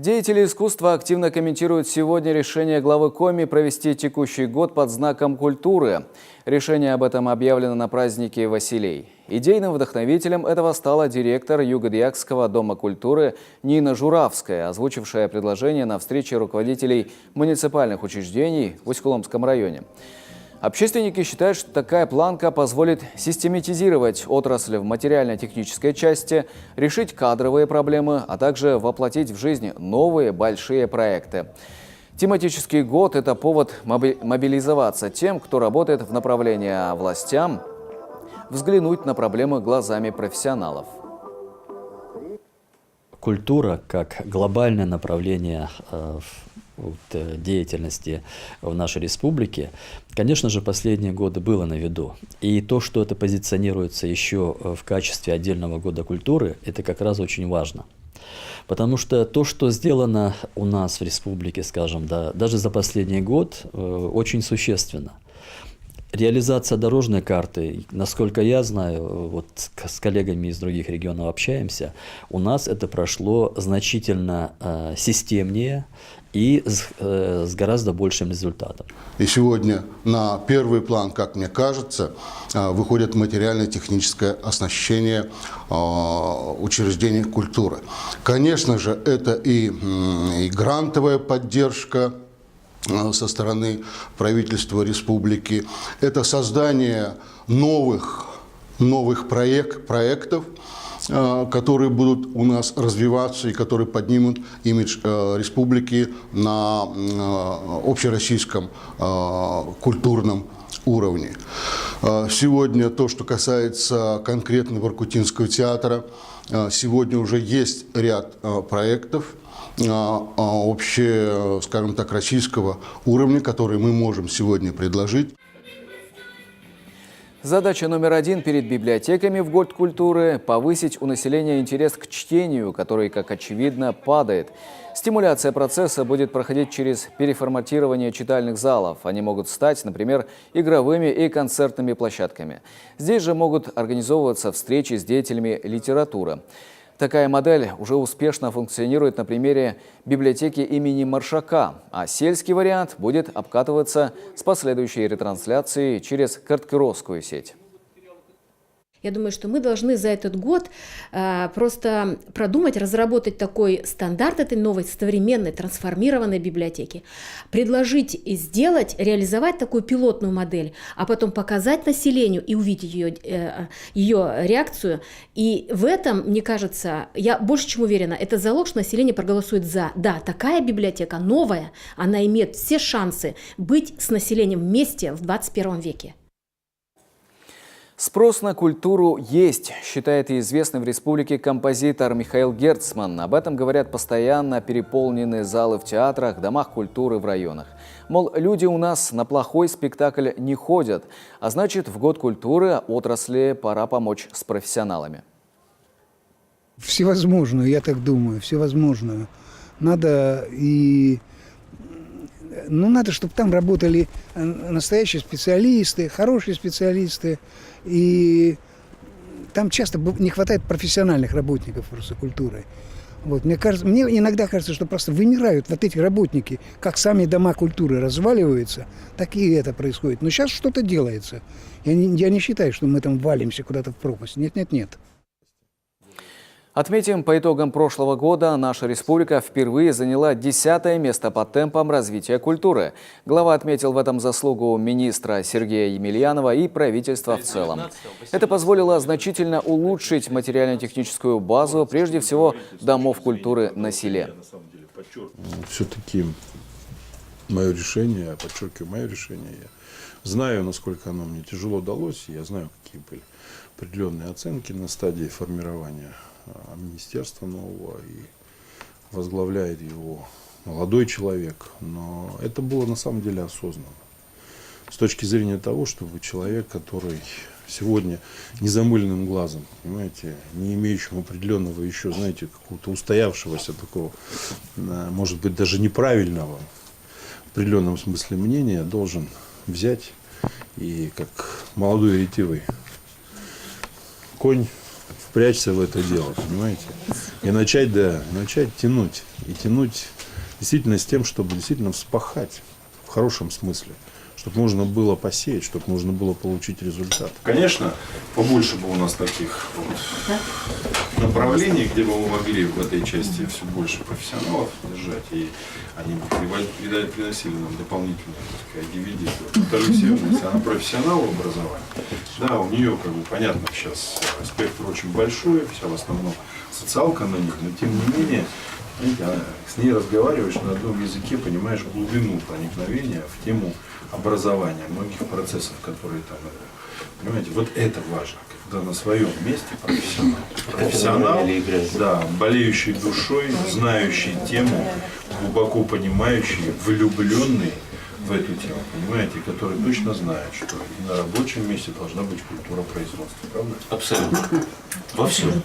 Деятели искусства активно комментируют сегодня решение главы Коми провести текущий год под знаком культуры. Решение об этом объявлено на празднике Василей. Идейным вдохновителем этого стала директор Юго-Дьякского дома культуры Нина Журавская, озвучившая предложение на встрече руководителей муниципальных учреждений в Усть-Коломском районе. Общественники считают, что такая планка позволит систематизировать отрасль в материально-технической части, решить кадровые проблемы, а также воплотить в жизнь новые большие проекты. Тематический год – это повод мобилизоваться тем, кто работает в направлении, а властям взглянуть на проблемы глазами профессионалов. Культура как глобальное направление деятельности в нашей республике, конечно же, последние годы было на виду. И то, что это позиционируется еще в качестве отдельного года культуры, это как раз очень важно. Потому что то, что сделано у нас в республике, скажем, даже за последний год, очень существенно. Реализация дорожной карты, насколько я знаю, вот с коллегами из других регионов общаемся, у нас это прошло значительно системнее и с гораздо большим результатом. И сегодня на первый план, как мне кажется, выходит материально-техническое оснащение учреждений культуры. Конечно же, это и грантовая поддержка со стороны правительства республики, это создание новых проектов, которые будут у нас развиваться и которые поднимут имидж республики на общероссийском культурном уровне. Сегодня то, что касается конкретно Воркутинского театра, сегодня уже есть ряд проектов общее, скажем так, российского уровня, которые мы можем сегодня предложить. Задача номер один перед библиотеками в год культуры – повысить у населения интерес к чтению, который, как очевидно, падает. Стимуляция процесса будет проходить через переформатирование читальных залов. Они могут стать, например, игровыми и концертными площадками. Здесь же могут организовываться встречи с деятелями литературы. Такая модель уже успешно функционирует на примере библиотеки имени Маршака, а сельский вариант будет обкатываться с последующей ретрансляцией через Карткировскую сеть. Я думаю, что мы должны за этот год просто продумать, разработать такой стандарт этой новой, современной, трансформированной библиотеки, предложить и сделать, реализовать такую пилотную модель, а потом показать населению и увидеть ее реакцию. И в этом, мне кажется, я больше чем уверена, это залог, что население проголосует за. Да, такая библиотека новая, она имеет все шансы быть с населением вместе в 21 веке. Спрос на культуру есть, считает и известный в республике композитор Михаил Герцман. Об этом говорят постоянно переполненные залы в театрах, домах культуры в районах. Мол, люди у нас на плохой спектакль не ходят, а значит, в год культуры отрасли пора помочь с профессионалами. Всевозможную, я так думаю, всевозможную. Надо чтобы там работали настоящие специалисты, хорошие специалисты. И там часто не хватает профессиональных работников просто культуры. Вот. Мне иногда кажется, что просто вымирают вот эти работники, как сами дома культуры разваливаются, так и это происходит. Но сейчас что-то делается. Я не считаю, что мы там валимся куда-то в пропасть. Нет. Отметим, по итогам прошлого года наша республика впервые заняла 10-е место по темпам развития культуры. Глава отметил в этом заслугу министра Сергея Емельянова и правительства в целом. Это позволило значительно улучшить материально-техническую базу, прежде всего, домов культуры на селе. Все-таки мое решение, подчеркиваю, мое решение, я знаю, насколько оно мне тяжело далось, я знаю, какие были определенные оценки на стадии формирования министерства нового, и возглавляет его молодой человек, но это было на самом деле осознанно. С точки зрения того, чтобы человек, который сегодня незамыленным глазом, понимаете, не имеющим определенного еще, знаете, какого-то устоявшегося такого, может быть, даже неправильного в определенном смысле мнения, должен взять и как молодой ретивый конь впрячься в это дело, понимаете? И начать тянуть. И тянуть действительно с тем, чтобы действительно вспахать в хорошем смысле. Чтобы можно было посеять, чтобы можно было получить результат. Конечно, побольше бы у нас таких вот направлений, где бы мы могли в этой части все больше профессионалов держать, и они приносили нам дополнительную, так сказать, DVD. Вот Алексеевна, если она профессионал в образовании, да, у нее, как бы, понятно, сейчас спектр очень большой, вся в основном социалка на них, но тем не менее, знаете, с ней разговариваешь на одном языке, понимаешь глубину проникновения в тему образования, многих процессов, которые там, понимаете, вот это важно, когда на своем месте профессионал, да, болеющий душой, знающий тему, глубоко понимающий, влюбленный в эту тему, понимаете, который точно знает, что на рабочем месте должна быть культура производства, правда? Абсолютно. Во всем.